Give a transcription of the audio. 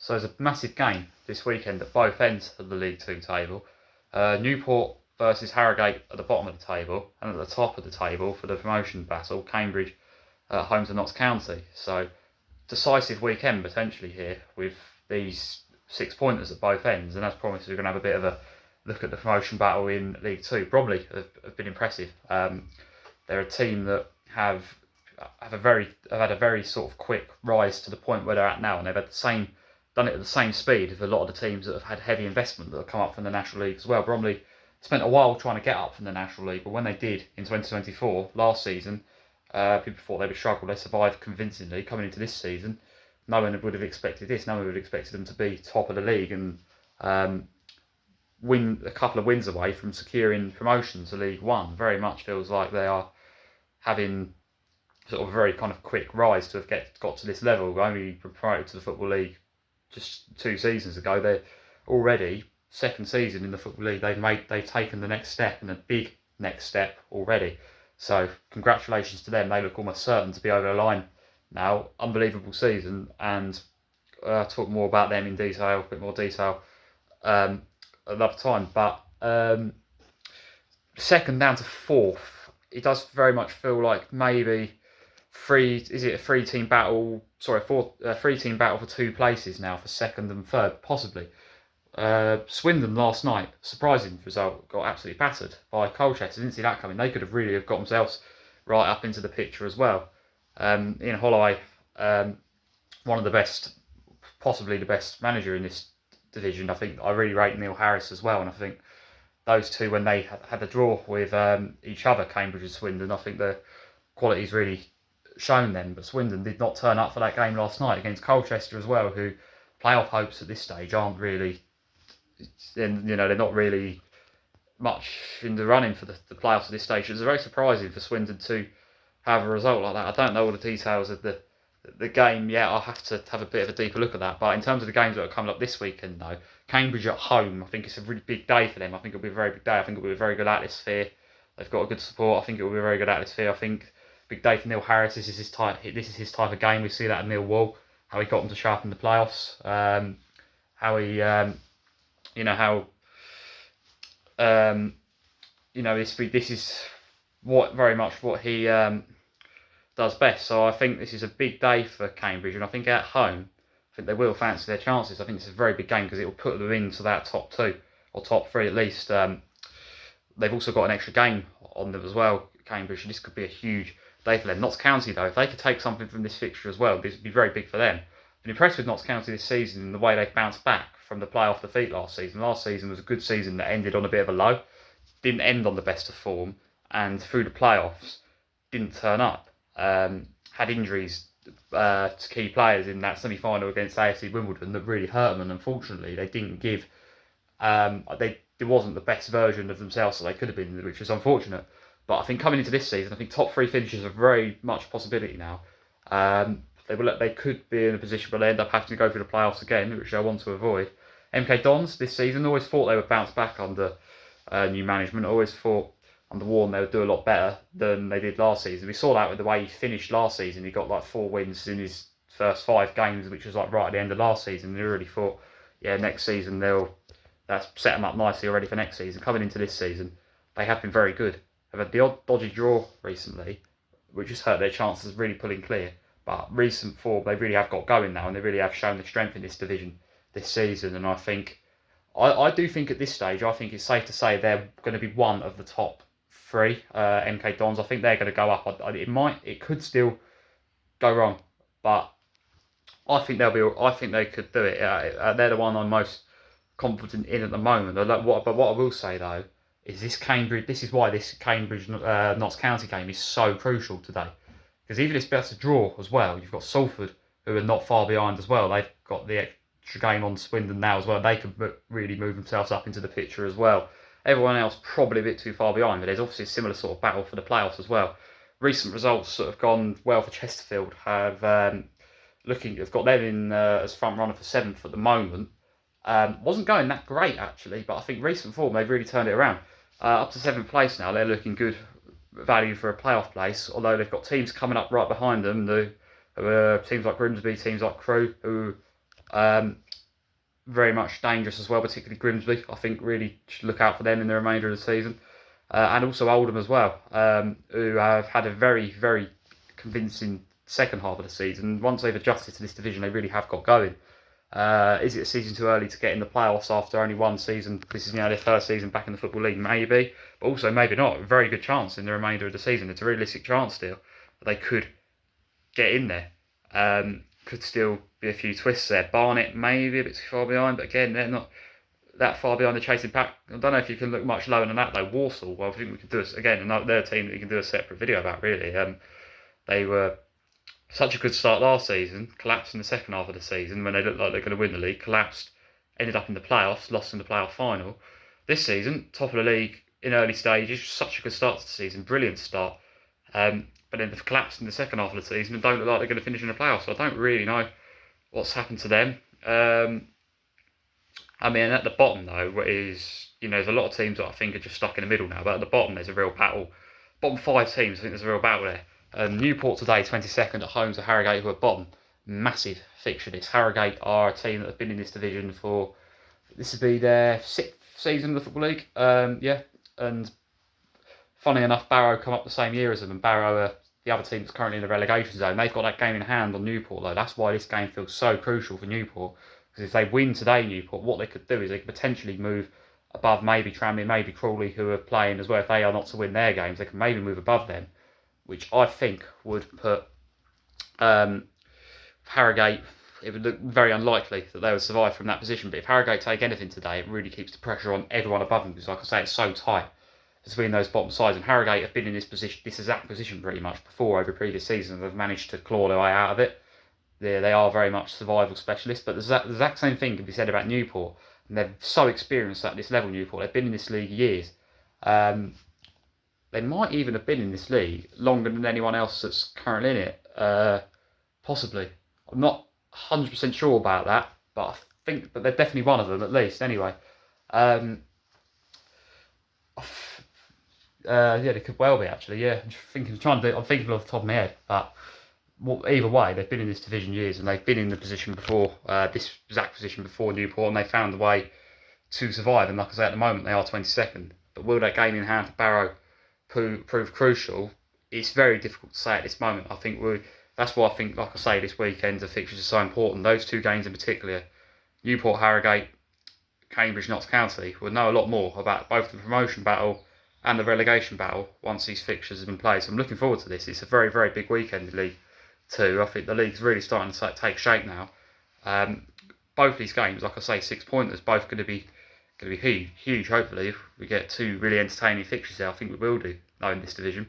So there's a massive game this weekend at both ends of the League Two table. Newport versus Harrogate at the bottom of the table, and at the top of the table for the promotion battle, Cambridge home to Notts County. So decisive weekend potentially here with these 6 pointers at both ends, and as promised, we're going to have a bit of a look at the promotion battle in League Two. Bromley have been impressive. They're a team that have had a very sort of quick rise to the point where they're at now, and they've had done it at the same speed as a lot of the teams that have had heavy investment that have come up from the National League as well. Bromley spent a while trying to get up from the National League, but when they did in 2024, last season, people thought they would struggle. They survived convincingly. Coming into this season, no one would have expected this. No one would have expected them to be top of the league and win a couple of wins away from securing promotion to League One. Very much feels like they are having sort of a very kind of quick rise to have got to this level. Only promoted to the Football League just 2 seasons ago. They're already second season in the Football League. They've taken the next step, and a big next step already. So congratulations to them. They look almost certain to be over the line now. Unbelievable season, and I'll talk more about them in detail, a bit more detail another time. But second down to fourth, it does very much feel like maybe a three-team battle for 2 places now for second and third, possibly. Swindon last night, surprising result, got absolutely battered by Colchester. Didn't see that coming. They could have really got themselves right up into the picture as well. Ian Holloway, one of the best, possibly the best manager in this division. I think I really rate Neil Harris as well, and I think those two, when they had a draw with each other, Cambridge and Swindon, I think the quality's really shown them. But Swindon did not turn up for that game last night against Colchester as well, who playoff hopes at this stage aren't really, they're not really much in the running for the playoffs at this stage. It's very surprising for Swindon to have a result like that. I don't know all the details of the game yet. I'll have to have a bit of a deeper look at that. But in terms of the games that are coming up this weekend, though, Cambridge at home, I think it's a really big day for them. I think it'll be a very big day. I think it'll be a very good atmosphere. They've got a good support. I think it will be a very good atmosphere. I think big day for Neil Harris. This is his type of game. We see that in Millwall, how he got them to sharpen the playoffs. How he, this is very much what he does best. So I think this is a big day for Cambridge, and I think at home, I think they will fancy their chances. I think this is a very big game because it will put them into that top 2 or top 3 at least. They've also got an extra game on them as well, Cambridge, and this could be a huge day for them. Notts County, though, if they could take something from this fixture as well, this would be very big for them. I've been impressed with Notts County this season in the way they've bounced back from the playoff defeat last season. Last season was a good season that ended on a bit of a low, didn't end on the best of form, and through the playoffs didn't turn up. Had injuries to key players in that semi-final against AFC Wimbledon that really hurt them, and unfortunately they didn't give. It wasn't the best version of themselves that they could have been, which is unfortunate. But I think coming into this season, I think top 3 finishes are very much a possibility now. They could be in a position where they end up having to go through the playoffs again, which I want to avoid. MK Dons this season always thought they would bounce back under new management. Always thought under Warren they would do a lot better than they did last season. We saw that with the way he finished last season. He got like 4 wins in his first 5 games, which was like right at the end of last season. They really thought, next season that's set them up nicely already for next season. Coming into this season, they have been very good. They've had the odd dodgy draw recently, which has hurt their chances of really pulling clear. But recent form, they really have got going now, and they really have shown the strength in this division this season. And I do think at this stage, I think it's safe to say they're going to be one of the top 3. MK Dons, I think they're going to go up. It could still go wrong, but I think they could do it. They're the one I'm most confident in at the moment. But what I will say though is this is why this Cambridge Notts County game is so crucial today. Because even if it's better to draw as well, you've got Salford, who are not far behind as well. They've got the extra game on Swindon now as well. They could really move themselves up into the picture as well. Everyone else probably a bit too far behind, but there's obviously a similar sort of battle for the playoffs as well. Recent results that have gone well for Chesterfield have got them in as front runner for 7th at the moment. Wasn't going that great actually, but I think recent form they've really turned it around. Up to 7th place now, they're looking good value for a playoff place, although they've got teams coming up right behind them, teams like Grimsby, teams like Crewe, who very much dangerous as well, particularly Grimsby. I think really should look out for them in the remainder of the season. And also Oldham as well, who have had a very, very convincing second half of the season. Once they've adjusted to this division, they really have got going. Is it a season too early to get in the playoffs after only one season? This is their first season back in the Football League, maybe, but also maybe not. A very good chance in the remainder of the season. It's a realistic chance still that they could get in there. Could still be a few twists there. Barnet maybe a bit too far behind, but again, they're not that far behind the chasing pack. I don't know if you can look much lower than that though. Walsall, well, I think we could do another team that you can do a separate video about really. They were such a good start last season, collapsed in the second half of the season when they looked like they're going to win the league, collapsed, ended up in the playoffs, lost in the playoff final. This season, top of the league in early stages, such a good start to the season, brilliant start. But then they've collapsed in the second half of the season and don't look like they're going to finish in the playoffs. So I don't really know what's happened to them. At the bottom though, there's a lot of teams that I think are just stuck in the middle now. But at the bottom, there's a real battle. Bottom 5 teams, I think there's a real battle there. Newport today, 22nd at home to Harrogate, who are bottom. Massive fixture this. Harrogate are a team that have been in this division for, this will be their 6th season of the Football League. And funny enough, Barrow come up the same year as them, and Barrow are the other team that's currently in the relegation zone. They've got that game in hand on Newport though. That's why this game feels so crucial for Newport. Because if they win today, Newport, what they could do is they could potentially move above maybe Tranmere, maybe Crawley, who are playing as well. If they are not to win their games, they can maybe move above them, which I think would put Harrogate, it would look very unlikely that they would survive from that position. But if Harrogate take anything today, it really keeps the pressure on everyone above them, because like I say, it's so tight between those bottom sides. And Harrogate have been in this exact position pretty much before over previous seasons. They've managed to claw their way out of it. They are very much survival specialists, but the exact same thing can be said about Newport. And they're so experienced at this level, Newport. They've been in this league years. They might even have been in this league longer than anyone else that's currently in it. Possibly. I'm not 100% sure about that, but they're definitely one of them at least. Anyway, they could well be actually. Yeah, I'm thinking off the top of my head, but either way, they've been in this division years, and they've been in the position before, this exact position before Newport, and they found a way to survive. And like I say, at the moment they are 22nd. But will that game in hand to Barrow prove crucial? It's very difficult to say at this moment. That's why I think, like I say, this weekend the fixtures are so important. Those 2 games in particular, Newport, Harrogate, Cambridge, Notts County, will know a lot more about both the promotion battle and the relegation battle once these fixtures have been played. So I'm looking forward to this. It's a very, very big weekend in League 2. I think the league's really starting to take shape now. Both these games, like I say, 6-pointers, both going to be huge. Hopefully, if we get 2 really entertaining fixtures there, I think we will do, in this division.